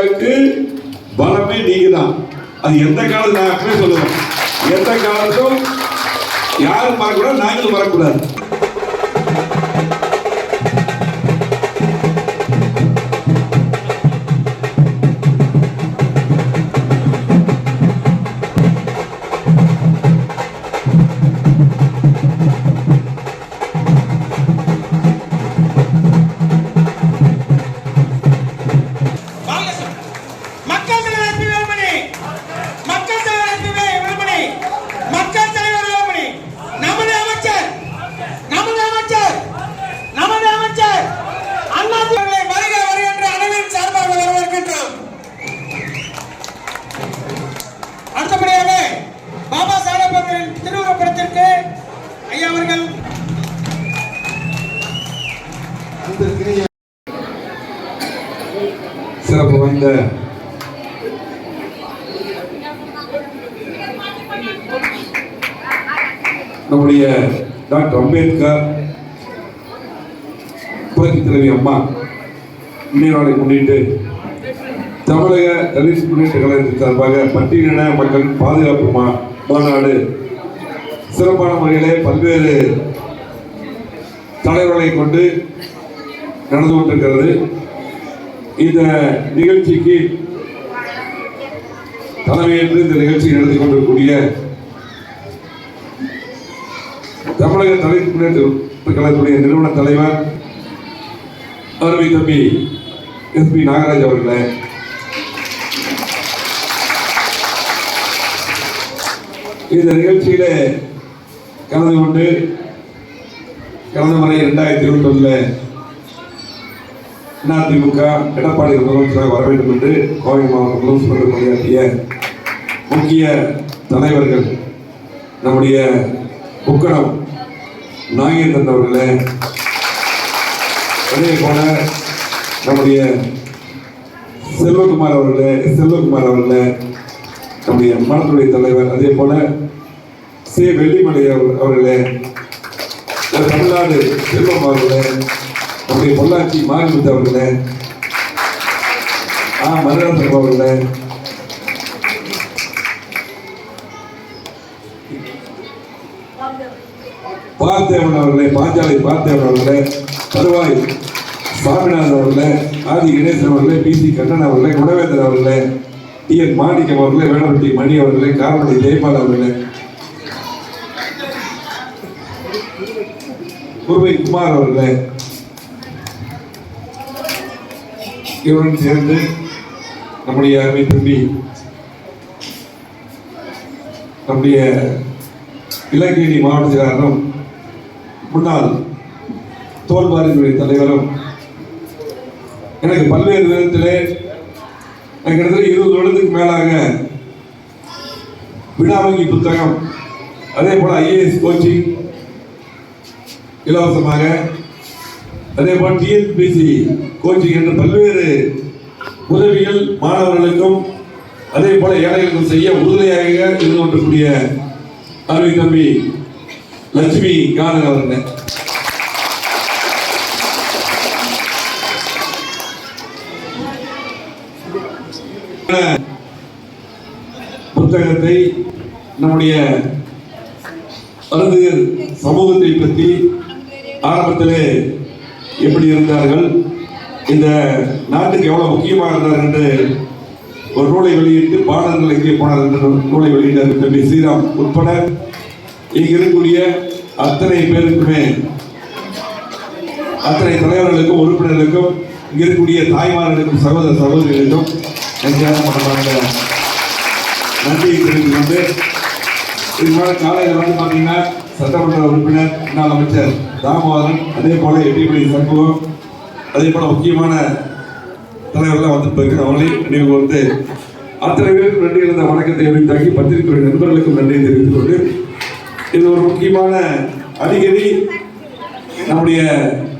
அதிமுகவுக்கு பலமே நீங்க தான். அது எந்த காலத்துல நான் அப்படியே சொல்லுவேன், எந்த காலத்தும் யாரும் மறக்கூடாது, நாங்களும் மறக்கூடாது. சிறப்பு வாய்ந்த நம்முடைய டாக்டர் அம்பேத்கர் புரட்சி தலைவி அம்மா நினைவாளை முன்னிட்டு தமிழக தலித் முன்னேற்ற கழகத்தின் சார்பாக பட்டியலின மக்கள் பாதுகாப்பு மாநாடு சிறப்பான முறையிலே பல்வேறு தலைவர்களை கொண்டு நடந்து கொண்டிருக்கிறது. இந்த நிகழ்ச்சிக்கு தலைமையேற்று இந்த நிகழ்ச்சியை நடத்தி கொண்டிருக்கக்கூடிய தமிழக தலித் முன்னேற்ற கழகத்துடைய நிறுவன தலைவர் அருமை தம்பி SP நாகராஜ் அவர்களே, இந்த நிகழ்ச்சியில கலந்து கொண்டு கடந்த முறை 2021 அதிமுக எடப்பாடி முதலமைச்சராக வர வேண்டும் என்று கோவை மாவட்ட முதலமைச்சர் பணியாற்றிய முக்கிய தலைவர்கள் நம்முடைய முக்கடம் நாகேந்திரன் அவர்களே, அதே போல நம்முடைய செல்வகுமார் அவர்களே, நம்முடைய மனத்துறை தலைவர், அதே போல சே வெள்ளிமலை அவர்களே, தமிழ்நாடு செல்வம் அவர்களே, நம்முடைய பொள்ளாச்சி மாரிமுத்து அவர்களே, மருதாசன் அவர்களே, பார்த்தேவன் அவர்களே, பாஞ்சாலை பார்த்தேவன் அவர்களே, தருவாய் சாமிநாதன் அவர்களே, ஆதி கணேசன் அவர்களே, PC கண்ணன் அவர்களே, குணவேந்தன் அவர்களே, TN மாணிக்கம் அவர்களே, வேணப்பட்டி மணி அவர்களே, காரமணி ஜெயபால் அவர்களே, குருவை குமார் அவர்களே, இவருடன் சேர்ந்து நம்முடைய அருமை தம்பி நம்முடைய இலக்கியணி மாவட்ட செயலாளரும் முன்னாள் தோல்வாரிகளுடைய தலைவரும் எனக்கு பல்வேறு விதத்திலே கிட்டத்தட்ட 20 வருடத்துக்கு மேலாக வினாவங்கி புத்தகம், அதே போல IAS கோச்சிங் இலவசமாக, அதே போல TNPSC கோச்சிங் என்ற பல்வேறு உதவிகள் மாணவர்களுக்கும் அதே போல ஏழைகளுக்கும் செய்ய உறுதியாக இருந்து கொண்டிருக்கூடிய அருமை தம்பி லட்சுமி காரன் அவர்கள் புத்தகத்தை நம்முடைய அருந்ததியர் சமூகத்தை பற்றி ஆரம்பத்திலே எப்படி இருந்தார்கள், இந்த நாட்டுக்கு எவ்வளவு முக்கியமாக இருந்தார் என்று ஒரு நூலை வெளியிட்டு பாடல்கள் எங்கே போனார் என்ற நூலை வெளியிட்டார் தம்பி ஸ்ரீராம் உட்பட இங்கு இருக்கக்கூடிய அத்தனை பேருக்குமே, அத்தனை தலைவர்களுக்கும் உறுப்பினர்களுக்கும் இங்க இருக்கக்கூடிய தாய்மார்களுக்கும் சகோதர சகோதரிகளுக்கும் நன்றியை தெரிவித்துக் கொண்டு இது மாதிரி காலையில் வந்து பார்த்தீங்கன்னா சட்டமன்ற உறுப்பினர் முன்னாள் அமைச்சர் தாமோதரன், அதே போல எட்டிப்படி சண்முகம், அதே போல முக்கியமான தலைவர்கள்லாம் வந்து போயிருக்க அவங்களே நினைவு வந்து அத்தனை பேருக்கு நன்றி இருந்த வணக்கத்தை அறிவித்தாக்கி பத்திரிகை நண்பர்களுக்கும் நன்றியை தெரிவித்துக் கொண்டு இது ஒரு முக்கியமான அடிக்கடி நம்முடைய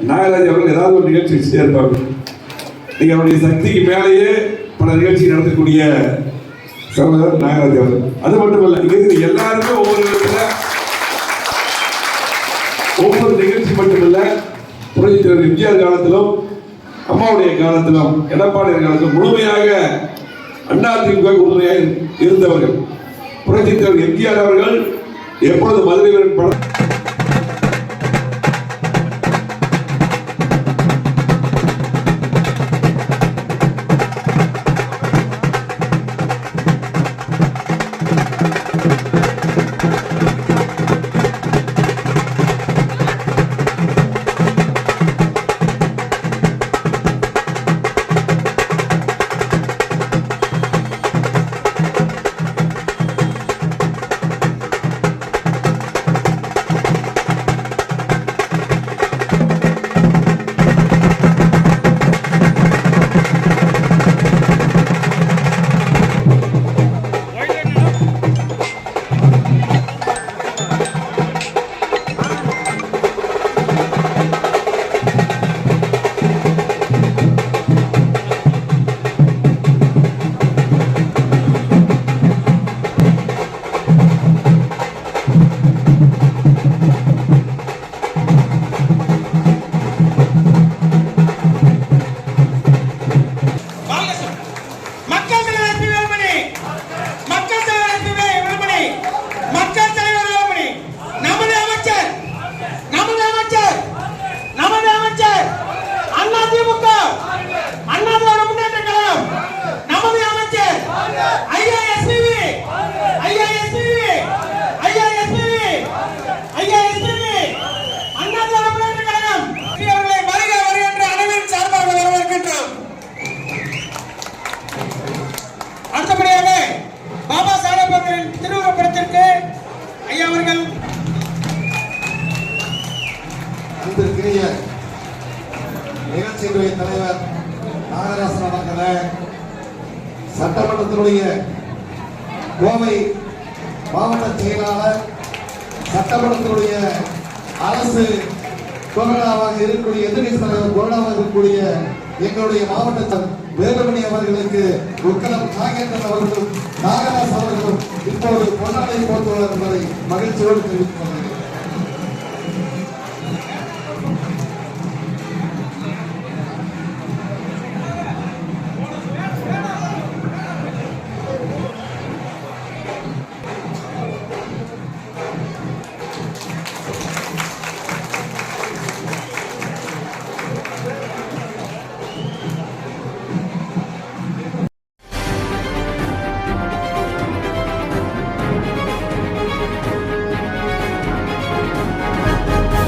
நாகராஜ் அவர்கள் ஏதாவது ஒரு நிகழ்ச்சி சேர்ப்பாங்க. நீங்க அவருடைய சக்திக்கு மேலேயே பல நிகழ்ச்சி நடத்தக்கூடிய சகோதரர் நாகராஜ் அவர்கள். அது மட்டுமல்ல, இங்க இருக்கிற எல்லாருமே ஒவ்வொரு நிகழ்ச்சி மட்டுமல்ல, புரட்சி தலைவர் எம்ஜிஆர் காலத்திலும் அம்மா அம்மாவுடைய காலத்திலும் எடப்பாடி காலத்திலும் முழுமையாக அதிமுக உறுதுணையாக இருந்தவர்கள். புரட்சித் தலைவர் எம்ஜிஆர் அவர்கள் எப்பொழுது மதுரை வீரன் படம் நிகழ்ச்சியினுடைய தலைவர் நாகராசன் அவர்களே, சட்டமன்றத்தினுடைய கோவை மாவட்ட செயலாளர், சட்டமன்றத்தினுடைய அரசு கொறடாவாக இருக்கக்கூடிய எதிர்கட்சி தலைவர் கொறடாவாக இருக்கக்கூடிய எங்களுடைய மாவட்ட வேலுமணி அவர்களுக்கு உக்கலம் நாகேந்திரன் அவர்களும் நாகராஜ் அவர்களும் இப்போது பொன்னாடை போட்டுள்ளார் என்பதை மகிழ்ச்சியோடு தெரிவித்துக் கொள்கிறேன்.